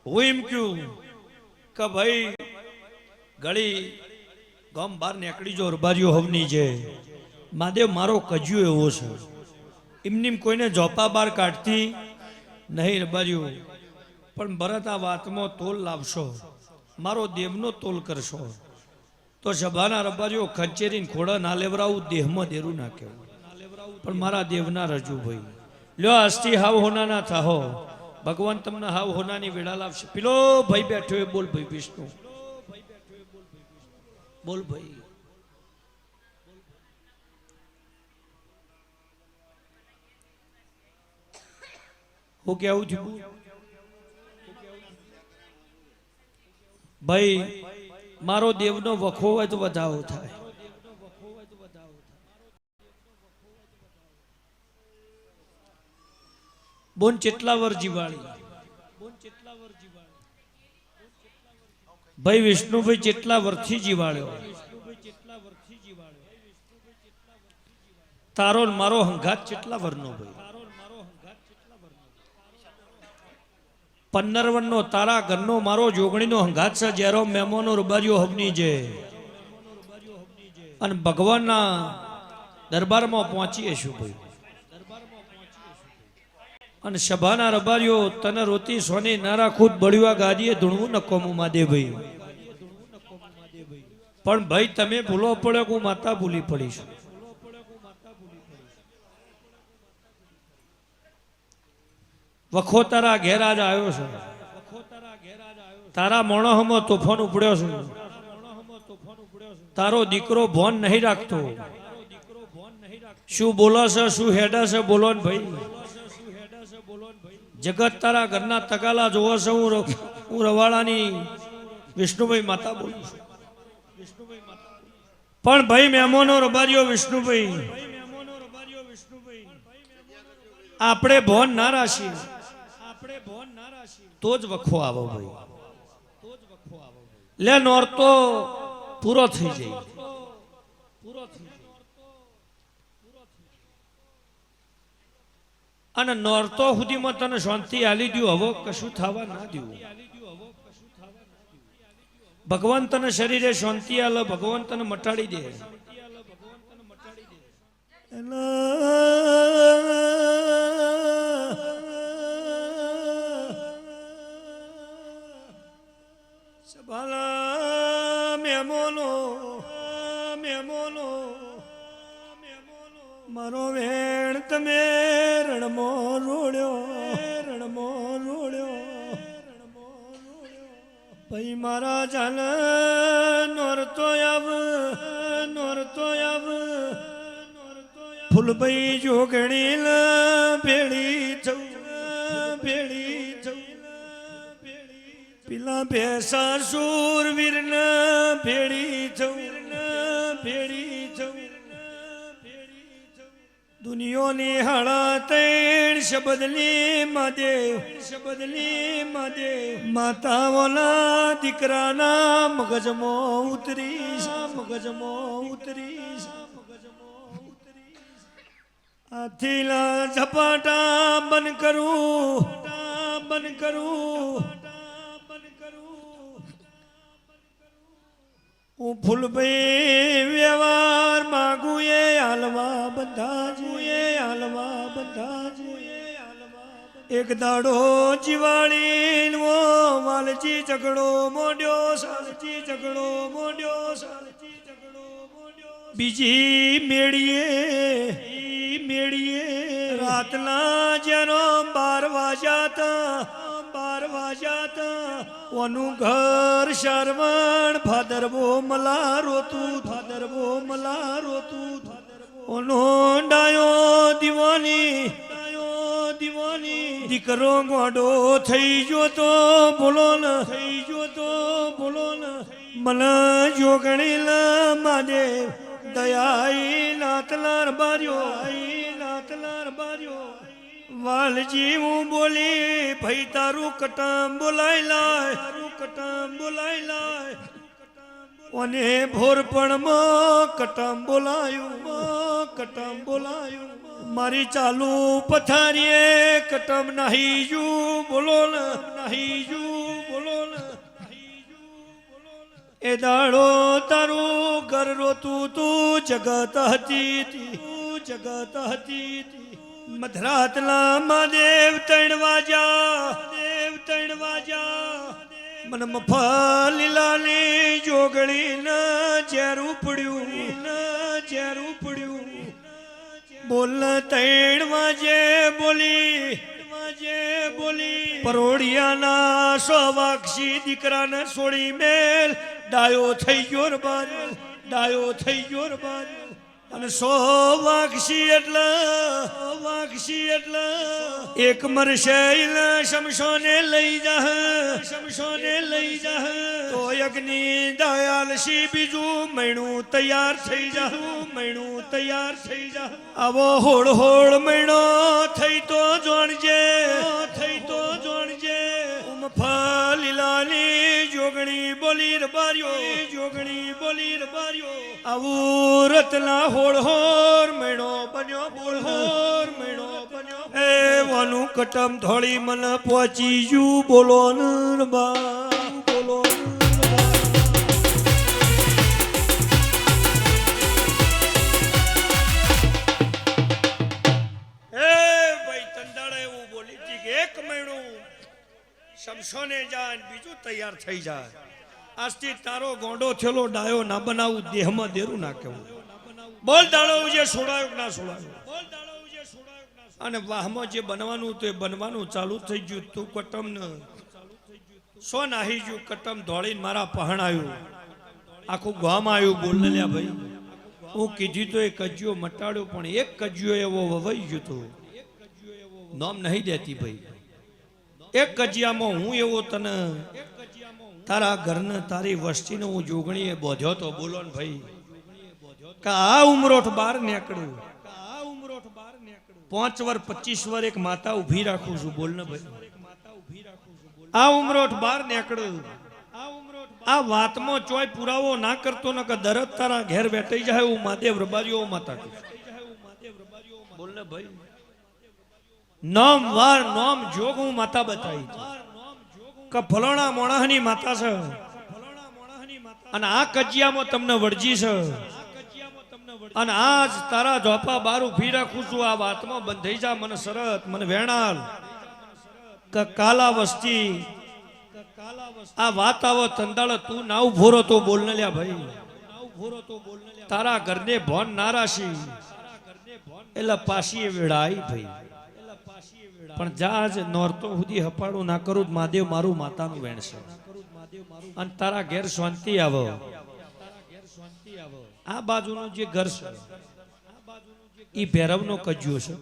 હું એમ કહ્યું કે ભાઈ ગળી ગામ બહાર નીકળી જો રબારીઓ હવની છે મહાદેવ મારો કજ્યો એવો છે એમની કોઈને જોપા બહાર કાઢતી નહીં રબારીઓ પણ ભરત આ વાતમાં તોલ લાવશો મારો દેવનો તોલ કરશો તો સભાના રબારીઓ ખંચેરીને ખોડા ના લેવરાવું દેહમાં દેરું ના કહેવું પણ મારા દેવના રજુ ભાઈ લ્યો આજથી હાવ હોના ના થાહો ભગવાન તમને હાવ હોનાની વેળા લાવશે પેલો ભાઈ બેઠો એ બોલ ભાઈ વિષ્ણુ બોલ ભાઈ હું કેવું છું ભાઈ મારો દેવનો વખો હોય તો વધાવો થાય બોન ચેટલા વર જીવાળી ભાઈ વિષ્ણુભાઈ ચેટલા વર્ષથી જીવાળ્યો તારો મારો હંગાત ચેટલા વરનો ભાઈ 15 વરનો તારા ઘરનો મારો જોગણીનો હંગાત છે જેરો મહેમાનો રબારીઓ હવની છે અને ભગવાનના દરબારમાં પહોંચીએ છું ભાઈ અને સભાના રબારીઓ તને રોતી સોની નારા ખુદ બળ્યા ગાદીએ ધૂણવું નકોમું માદે ભાઈ પણ ભાઈ તમે ભૂલો પડ્યો હું માતા ભૂલી પડીશું વખો તારા ઘેર આજ આવ્યો છે તારા મોણોહમાં તોફાન ઉપડ્યો છે તારો દીકરો ભોન નહીં રાખતો શું બોલો છે શું હેડા છે બોલો ને ભાઈ જગત તારા ઘરના તગાલા જોવો છે હું રવાડાની વિષ્ણુભાઈ માતા બોલું છું પણ ભાઈ મહેમાનો રબારીઓ વિષ્ણુભાઈ આપણે ભોન ના રાશી તો જ વખો આવો ભાઈ લે નોરતો પૂરો થઈ જાય અને નોરતો સુધીમાં તને શાંતિ આલી દઉં હવે કશું થવા ના દઉં ભગવાન તને શરીરે શાંતિ આલે ભગવાન તને મટાડી દે મારો વેણ તમે રણમો રોડ્યો ભાઈ મારા જાન નોરતો આવ ફૂલભાઈ જોગણી ભેળી જઉં પેલા ભેસા સુરવીર ને ભેળી જઉં દુનિયોની હાડા તૈણ શબદલી મહાદેવ માતાઓના દીકરાના મગજમાં ઉતરીશ આથીલા ઝપાટા બંધ કરું હું ફૂલભાઈ વ્યવહાર માગું એ હાલવા બધા એક દાડો જીવાળી વાલજી ઝઘડો મોડ્યો બીજી મેળીએ રાતના જેનો 12 વાગ્યા ઓનું ઘર શરવણ ભાદરવો મલારોતું ઓનો ડાયો દીવાની દીકરો ગોડો થઈ ગયો તો બોલો ને મને જોગણી મહાદેવ દયાઈ નાતલાર બાર્યો વાલજી હું બોલી ભાઈ તારું કટામ બોલાઈ લાય અને ભોરપણમાં કટામ બોલાયું મારી ચાલુ પથારીએ કટમ નાહી જુ બોલો ને નાહી જુ બોલો ને એ દાડો તારું ઘર રોતું તું જગત હતી જગત હતી મધરાતલા મહાદેવ ત્રણ વાજા મને મફલીલાની જોગણી ન ઝેરું પડ્યું બોલ ત્રણ વાજે બોલી પરોડિયાના સોવાક્ષી દીકરાને છોડી મેલ ડાયો થઈ ગયો અને સોવાક્ષી એટલે એક મરશે શમશોને લઈ જા તો અગ્નિ દયાલ શી બીજું મહિનું તૈયાર થઈ જા આવો હોળ મહિનો થઈ તો જોણજે ફલીલાની જોગણી બોલી રબાર્યો આવું રતના હોળ મહિનો બન્યો એ વાનું કટમ થોડી મન પહોંચી જુ બોલો શમશોને જાય બીજું તૈયાર થઈ જાય આજથી તારો ગોંડો થયેલો ડાયો ના બનાવું દેહમાં દેરું ના કેવું બોલ દાડો જે છોડાયો ના છોડાયો અને વાહમાં જે બનવાનું તો એ બનવાનું ચાલુ થઈ ગયું તું કટમ ને સો નાહી ગયું કટમ દોડીને મારા પહણ આવ્યું આખું ગામ આવ્યું બોલને લ્યા ભાઈ હું કીધું તો એ કજિયો મટાડ્યો પણ એક કજિયો એવો વવાઈ ગયો તો નામ નહીં દેતી ભાઈ એક કજિયામાં હું એવો તને તારા ઘરને તારી વસ્તીને હું જોગણીએ બોધ્યો તો બોલો ને ભાઈ કે આ ઉમરોઠ બાર નીકળ્યું 5 વર્ષ 25 વર્ષ એક માતા ઉભી રાખું છું બોલ ને ભાઈ આ ઉમરોઠ બાર નીકળ્યું આ વાતમાં ચોય પુરાવો ના કરતો ને કે દરદ તારા ઘેર બેઠી જાય હું મહાદેવ રબારીઓ માતા બોલ ને ભાઈ નામ વાર નામ જોગ હું માતા બતાવી કે ફલોણા મોણાની માતા છે અને આ કજિયામાં તમને વળજી છે અને આજ તારા ઝોપા બાર ઉભી રાખું છું આ વાતમાં બંધાઈ જા મને શરત મને વેણાલ કે કાલા વસ્તી આ વાત આવો તંદાળ તું ના ઉભો તો બોલ ને લ્યા ભાઈ તારા ઘરને ભોન ના રાશી એટલે પાછી વેળાઈ ભાઈ પણ જાજ નોરતો સુધી હપાડું ના કરું મહાદેવ મારું માતાનું વેણ છે અને તારા ઘેર શાંતિ આવો આ બાજુનું જે ઘર છે એ ભૈરવનો કજિયો છે